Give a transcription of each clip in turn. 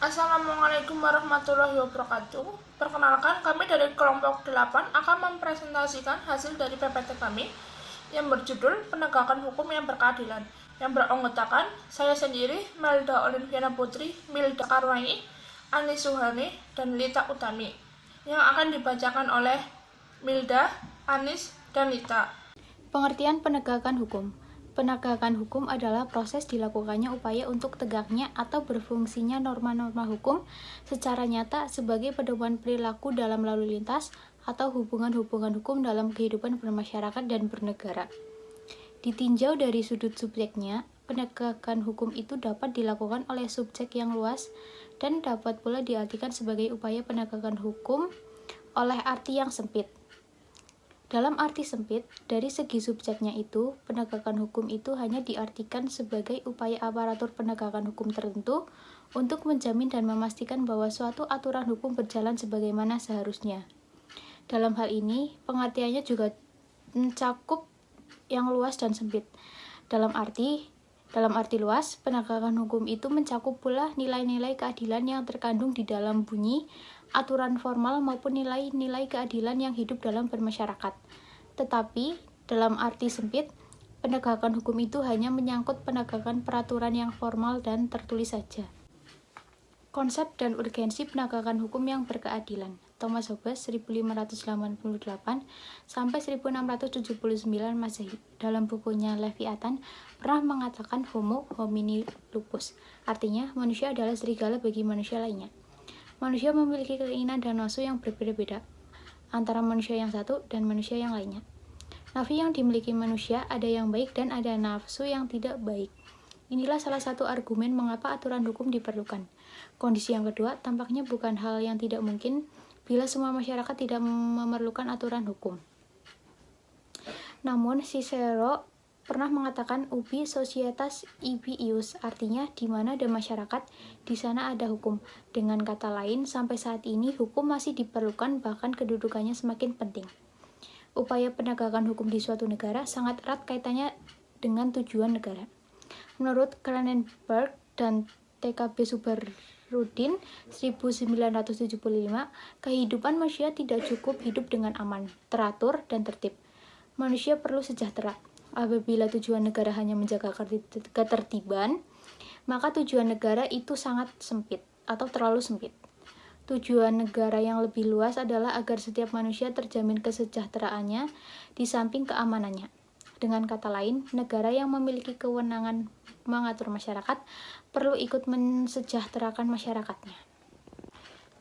Assalamualaikum warahmatullahi wabarakatuh. Perkenalkan, kami dari kelompok 8 akan mempresentasikan hasil dari PPT kami yang berjudul Penegakan Hukum yang Berkeadilan, yang beranggotakan saya sendiri, Melda Olimpiana Putri, Milda Karwaini, Ani Suhani, dan Lita Utami, yang akan dibacakan oleh Milda, Anis, dan Lita. Pengertian penegakan hukum. Penegakan hukum adalah proses dilakukannya upaya untuk tegaknya atau berfungsinya norma-norma hukum secara nyata sebagai pedoman perilaku dalam lalu lintas atau hubungan-hubungan hukum dalam kehidupan bermasyarakat dan bernegara. Ditinjau dari sudut subjeknya, penegakan hukum itu dapat dilakukan oleh subjek yang luas dan dapat pula diartikan sebagai upaya penegakan hukum oleh arti yang sempit. Dalam arti sempit, dari segi subjeknya itu, penegakan hukum itu hanya diartikan sebagai upaya aparatur penegakan hukum tertentu untuk menjamin dan memastikan bahwa suatu aturan hukum berjalan sebagaimana seharusnya. Dalam hal ini, pengertiannya juga mencakup yang luas dan sempit. Dalam arti luas, penegakan hukum itu mencakup pula nilai-nilai keadilan yang terkandung di dalam bunyi aturan formal maupun nilai-nilai keadilan yang hidup dalam bermasyarakat. Tetapi, dalam arti sempit, penegakan hukum itu hanya menyangkut penegakan peraturan yang formal dan tertulis saja. Konsep dan urgensi penegakan hukum yang berkeadilan. Thomas Hobbes 1588 sampai 1679 Masehi dalam bukunya Leviathan pernah mengatakan homo homini lupus, artinya manusia adalah serigala bagi manusia lainnya. Manusia memiliki keinginan dan nafsu yang berbeda-beda antara manusia yang satu dan manusia yang lainnya. Nafsu yang dimiliki manusia ada yang baik dan ada nafsu yang tidak baik. Inilah salah satu argumen mengapa aturan hukum diperlukan. Kondisi yang kedua tampaknya bukan hal yang tidak mungkin bila semua masyarakat tidak memerlukan aturan hukum. Namun, Cicero pernah mengatakan ubi societas ibi ius, artinya di mana ada masyarakat, di sana ada hukum. Dengan kata lain, sampai saat ini hukum masih diperlukan, bahkan kedudukannya semakin penting. Upaya penegakan hukum di suatu negara sangat erat kaitannya dengan tujuan negara. Menurut Cronenberg dan TKB Subarudin 1975, kehidupan manusia tidak cukup hidup dengan aman, teratur, dan tertib. Manusia perlu sejahtera. Apabila tujuan negara hanya menjaga ketertiban, maka tujuan negara itu sangat sempit atau terlalu sempit. Tujuan negara yang lebih luas adalah agar setiap manusia terjamin kesejahteraannya di samping keamanannya. Dengan kata lain, negara yang memiliki kewenangan mengatur masyarakat perlu ikut mensejahterakan masyarakatnya.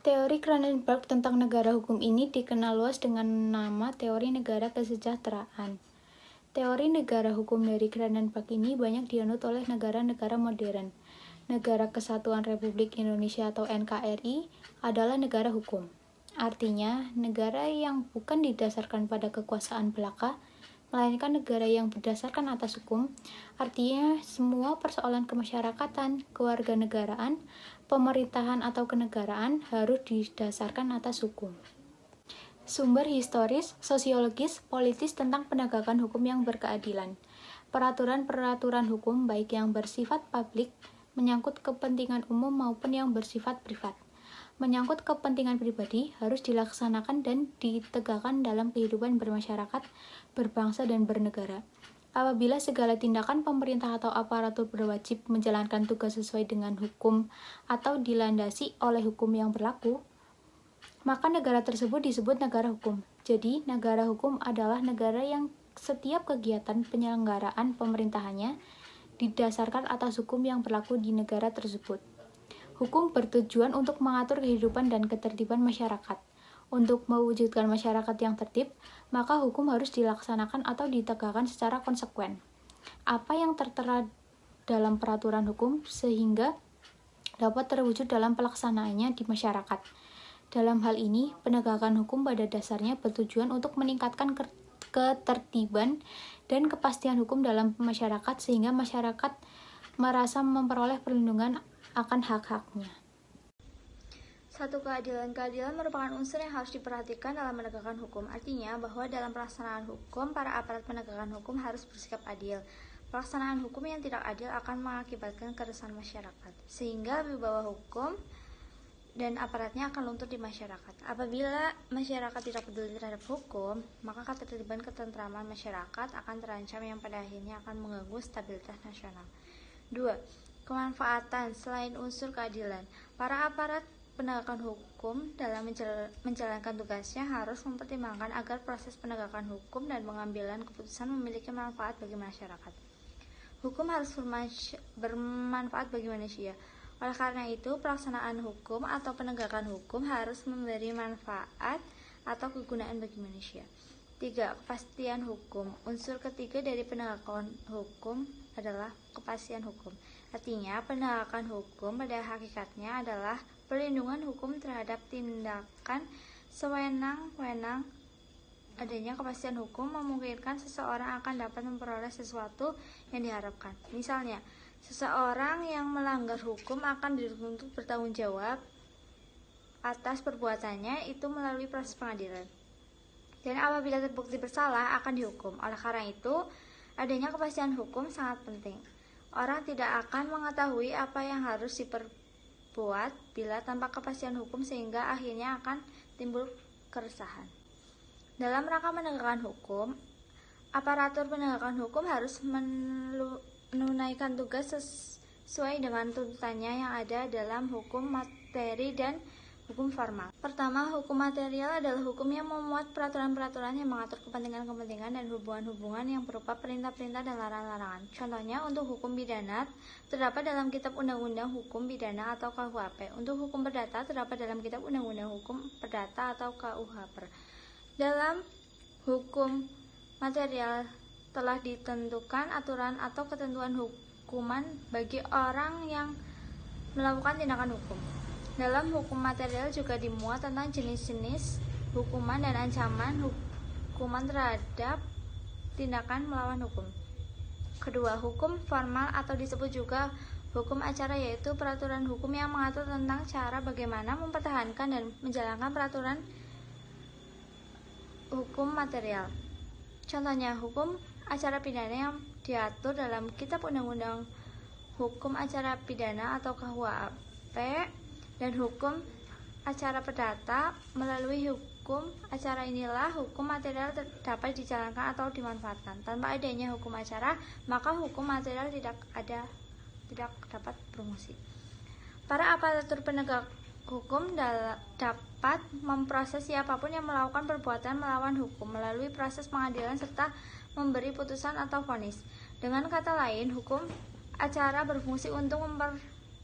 Teori Cronenberg tentang negara hukum ini dikenal luas dengan nama teori negara kesejahteraan. Teori negara hukum dari Cronenberg ini banyak dianut oleh negara-negara modern. Negara Kesatuan Republik Indonesia atau NKRI adalah negara hukum. Artinya, negara yang bukan didasarkan pada kekuasaan belaka, melainkan negara yang berdasarkan atas hukum. Artinya, semua persoalan kemasyarakatan, kewarganegaraan, pemerintahan atau kenegaraan harus didasarkan atas hukum. Sumber historis, sosiologis, politis tentang penegakan hukum yang berkeadilan. Peraturan-peraturan hukum baik yang bersifat publik, menyangkut kepentingan umum maupun yang bersifat privat, menyangkut kepentingan pribadi harus dilaksanakan dan ditegakkan dalam kehidupan bermasyarakat, berbangsa, dan bernegara. Apabila segala tindakan pemerintah atau aparatur berwajib menjalankan tugas sesuai dengan hukum atau dilandasi oleh hukum yang berlaku, maka negara tersebut disebut negara hukum. Jadi, negara hukum adalah negara yang setiap kegiatan penyelenggaraan pemerintahannya didasarkan atas hukum yang berlaku di negara tersebut. Hukum bertujuan untuk mengatur kehidupan dan ketertiban masyarakat. Untuk mewujudkan masyarakat yang tertib, maka hukum harus dilaksanakan atau ditegakkan secara konsekuen. Apa yang tertera dalam peraturan hukum sehingga dapat terwujud dalam pelaksanaannya di masyarakat. Dalam hal ini, penegakan hukum pada dasarnya bertujuan untuk meningkatkan ketertiban dan kepastian hukum dalam masyarakat sehingga masyarakat merasa memperoleh perlindungan akan hak-haknya. Satu, keadilan merupakan unsur yang harus diperhatikan dalam menegakkan hukum. Artinya bahwa dalam pelaksanaan hukum, para aparat penegakan hukum harus bersikap adil. Pelaksanaan hukum yang tidak adil akan mengakibatkan keresahan masyarakat, sehingga wibawa hukum dan aparatnya akan luntur di masyarakat. Apabila masyarakat tidak peduli terhadap hukum, maka ketertiban ketentraman masyarakat akan terancam yang pada akhirnya akan mengganggu stabilitas nasional. 2. Kemanfaatan selain unsur keadilan. Para aparat penegakan hukum dalam menjalankan tugasnya harus mempertimbangkan agar proses penegakan hukum dan pengambilan keputusan memiliki manfaat bagi masyarakat. Hukum harus bermanfaat bagi manusia. Oleh karena itu, pelaksanaan hukum atau penegakan hukum harus memberi manfaat atau kegunaan bagi manusia. 3. Kepastian hukum. Unsur ketiga dari penegakan hukum adalah kepastian hukum. Artinya, penegakan hukum pada hakikatnya adalah perlindungan hukum terhadap tindakan sewenang-wenang. Adanya kepastian hukum memungkinkan seseorang akan dapat memperoleh sesuatu yang diharapkan. Misalnya, seseorang yang melanggar hukum akan dituntut bertanggung jawab atas perbuatannya itu melalui proses pengadilan. Dan apabila terbukti bersalah akan dihukum. Oleh karena itu, adanya kepastian hukum sangat penting. Orang tidak akan mengetahui apa yang harus diperbuat bila tanpa kepastian hukum, sehingga akhirnya akan timbul keresahan. Dalam rangka menegakkan hukum, aparatur penegakan hukum harus menunaikan tugas sesuai dengan tuntutannya yang ada dalam hukum materi dan hukum formal. Pertama, hukum material adalah hukum yang memuat peraturan-peraturan yang mengatur kepentingan-kepentingan dan hubungan-hubungan yang berupa perintah-perintah dan larangan-larangan. Contohnya, untuk hukum pidana terdapat dalam Kitab Undang-Undang Hukum Pidana atau KUHP. Untuk hukum perdata terdapat dalam Kitab Undang-Undang Hukum Perdata atau KUHP. Dalam hukum material telah ditentukan aturan atau ketentuan hukuman bagi orang yang melakukan tindakan hukum. Dalam hukum material juga dimuat tentang jenis-jenis hukuman dan ancaman hukuman terhadap tindakan melawan hukum. Kedua, hukum formal atau disebut juga hukum acara, yaitu peraturan hukum yang mengatur tentang cara bagaimana mempertahankan dan menjalankan peraturan hukum material. Contohnya, hukum acara pidana yang diatur dalam Kitab Undang-Undang Hukum Acara Pidana atau KUHP, dan hukum acara perdata. Melalui hukum acara inilah hukum material dapat dijalankan atau dimanfaatkan. Tanpa adanya hukum acara, maka hukum material tidak dapat berfungsi. Para aparatur penegak hukum dapat memproses siapapun yang melakukan perbuatan melawan hukum melalui proses pengadilan serta memberi putusan atau vonis. Dengan kata lain, hukum acara berfungsi untuk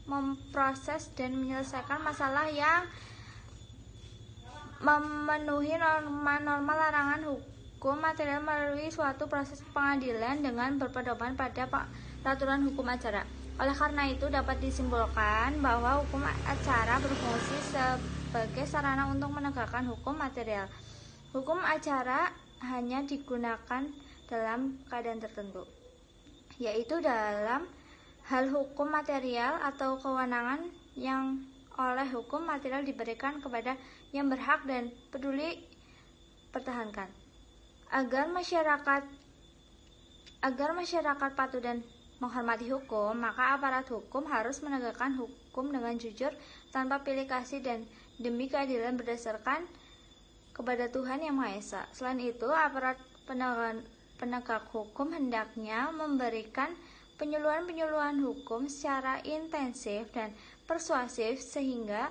memproses dan menyelesaikan masalah yang memenuhi norma-norma larangan hukum material melalui suatu proses pengadilan dengan berpedoman pada peraturan hukum acara. Oleh karena itu, dapat disimpulkan bahwa hukum acara berfungsi sebagai sarana untuk menegakkan hukum material. Hukum acara hanya digunakan dalam keadaan tertentu, yaitu dalam hal hukum material atau kewenangan yang oleh hukum material diberikan kepada yang berhak dan peduli pertahankan. Agar masyarakat patuh dan menghormati hukum, maka aparat hukum harus menegakkan hukum dengan jujur, tanpa pilih kasih dan demi keadilan berdasarkan kepada Tuhan Yang Maha Esa. Selain itu, aparat penegak hukum hendaknya memberikan penyuluhan hukum secara intensif dan persuasif sehingga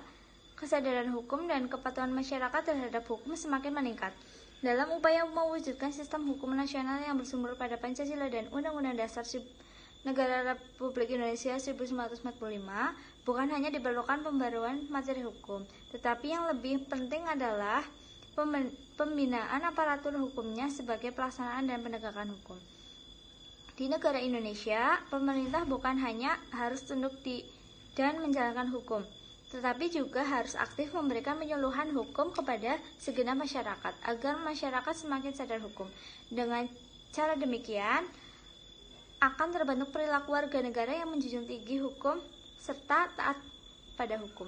kesadaran hukum dan kepatuhan masyarakat terhadap hukum semakin meningkat. Dalam upaya mewujudkan sistem hukum nasional yang bersumber pada Pancasila dan Undang-Undang Dasar Negara Republik Indonesia 1945, bukan hanya diperlukan pembaruan materi hukum, tetapi yang lebih penting adalah pembinaan aparatur hukumnya sebagai pelaksanaan dan penegakan hukum. Di negara Indonesia, pemerintah bukan hanya harus tunduk dan menjalankan hukum, tetapi juga harus aktif memberikan penyuluhan hukum kepada segenap masyarakat, agar masyarakat semakin sadar hukum. Dengan cara demikian, akan terbentuk perilaku warga negara yang menjunjung tinggi hukum serta taat pada hukum.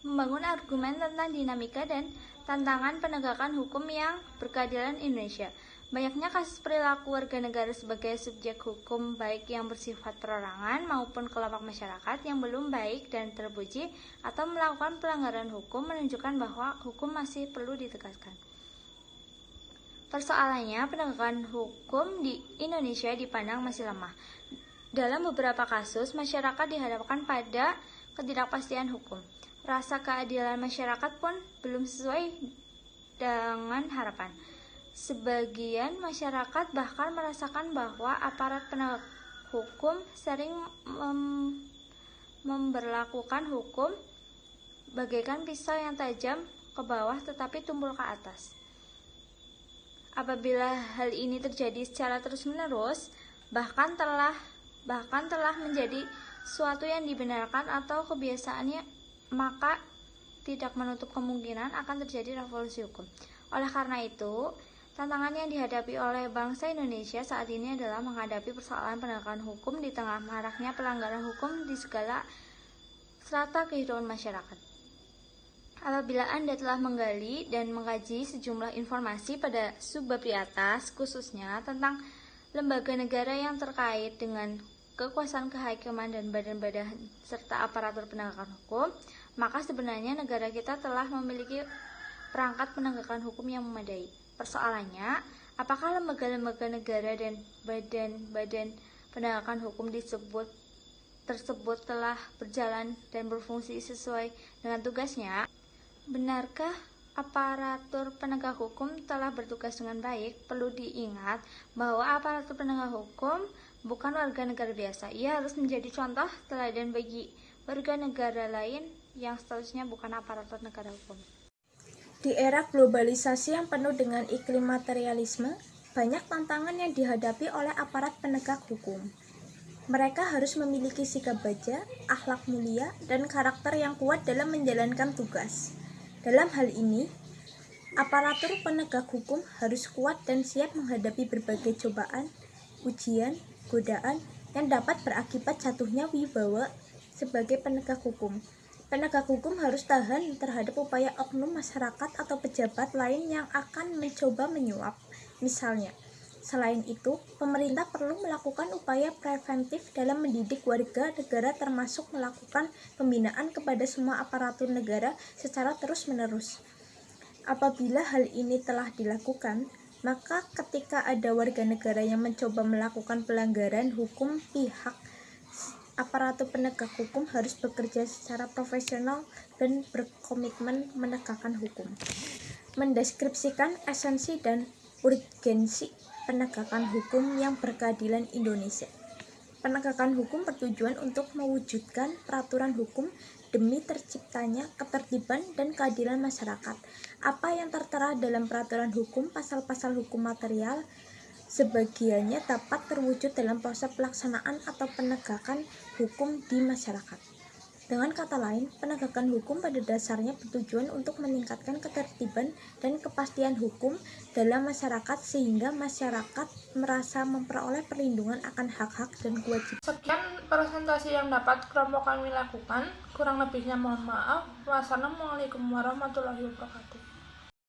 Membangun argumen tentang dinamika dan tantangan penegakan hukum yang berkeadilan Indonesia. Banyaknya kasus perilaku warga negara sebagai subjek hukum baik yang bersifat perorangan maupun kelompok masyarakat yang belum baik dan terpuji atau melakukan pelanggaran hukum menunjukkan bahwa hukum masih perlu ditegakkan. Persoalannya, penegakan hukum di Indonesia dipandang masih lemah. Dalam beberapa kasus, masyarakat dihadapkan pada ketidakpastian hukum. Rasa keadilan masyarakat pun belum sesuai dengan harapan. Sebagian masyarakat bahkan merasakan bahwa aparat penegak hukum sering memberlakukan hukum bagaikan pisau yang tajam ke bawah tetapi tumpul ke atas. Apabila hal ini terjadi secara terus-menerus, bahkan telah menjadi suatu yang dibenarkan atau kebiasaannya, maka tidak menutup kemungkinan akan terjadi revolusi hukum. Oleh karena itu, tantangan yang dihadapi oleh bangsa Indonesia saat ini adalah menghadapi persoalan penegakan hukum di tengah maraknya pelanggaran hukum di segala strata kehidupan masyarakat. Apabila Anda telah menggali dan mengkaji sejumlah informasi pada subbab di atas, khususnya tentang lembaga negara yang terkait dengan kekuasaan kehakiman dan badan-badan serta aparatur penegakan hukum, maka sebenarnya negara kita telah memiliki perangkat penegakan hukum yang memadai. Persoalannya, apakah lembaga-lembaga negara dan badan-badan penegakan hukum tersebut telah berjalan dan berfungsi sesuai dengan tugasnya? Benarkah aparatur penegak hukum telah bertugas dengan baik? Perlu diingat bahwa aparatur penegak hukum bukan warga negara biasa. Ia harus menjadi contoh teladan bagi warga negara lain yang statusnya bukan aparatur negara hukum. Di era globalisasi yang penuh dengan iklim materialisme, banyak tantangan yang dihadapi oleh aparat penegak hukum. Mereka harus memiliki sikap baja, akhlak mulia, dan karakter yang kuat dalam menjalankan tugas. Dalam hal ini, aparatur penegak hukum harus kuat dan siap menghadapi berbagai cobaan, ujian, godaan yang dapat berakibat jatuhnya wibawa sebagai penegak hukum. Penegak hukum harus tahan terhadap upaya oknum masyarakat atau pejabat lain yang akan mencoba menyuap. Misalnya, selain itu, pemerintah perlu melakukan upaya preventif dalam mendidik warga negara termasuk melakukan pembinaan kepada semua aparatur negara secara terus-menerus. Apabila hal ini telah dilakukan, maka ketika ada warga negara yang mencoba melakukan pelanggaran hukum, pihak aparatur penegak hukum harus bekerja secara profesional dan berkomitmen menegakkan hukum. Mendeskripsikan esensi dan urgensi penegakan hukum yang berkeadilan Indonesia. Penegakan hukum bertujuan untuk mewujudkan peraturan hukum demi terciptanya ketertiban dan keadilan masyarakat. Apa yang tertera dalam peraturan hukum, pasal-pasal hukum material, sebagiannya dapat terwujud dalam proses pelaksanaan atau penegakan hukum di masyarakat. Dengan kata lain, penegakan hukum pada dasarnya bertujuan untuk meningkatkan ketertiban dan kepastian hukum dalam masyarakat sehingga masyarakat merasa memperoleh perlindungan akan hak-hak dan kewajiban. Sekian presentasi yang dapat kelompok kami lakukan. Kurang lebihnya mohon maaf. Wassalamualaikum warahmatullahi wabarakatuh.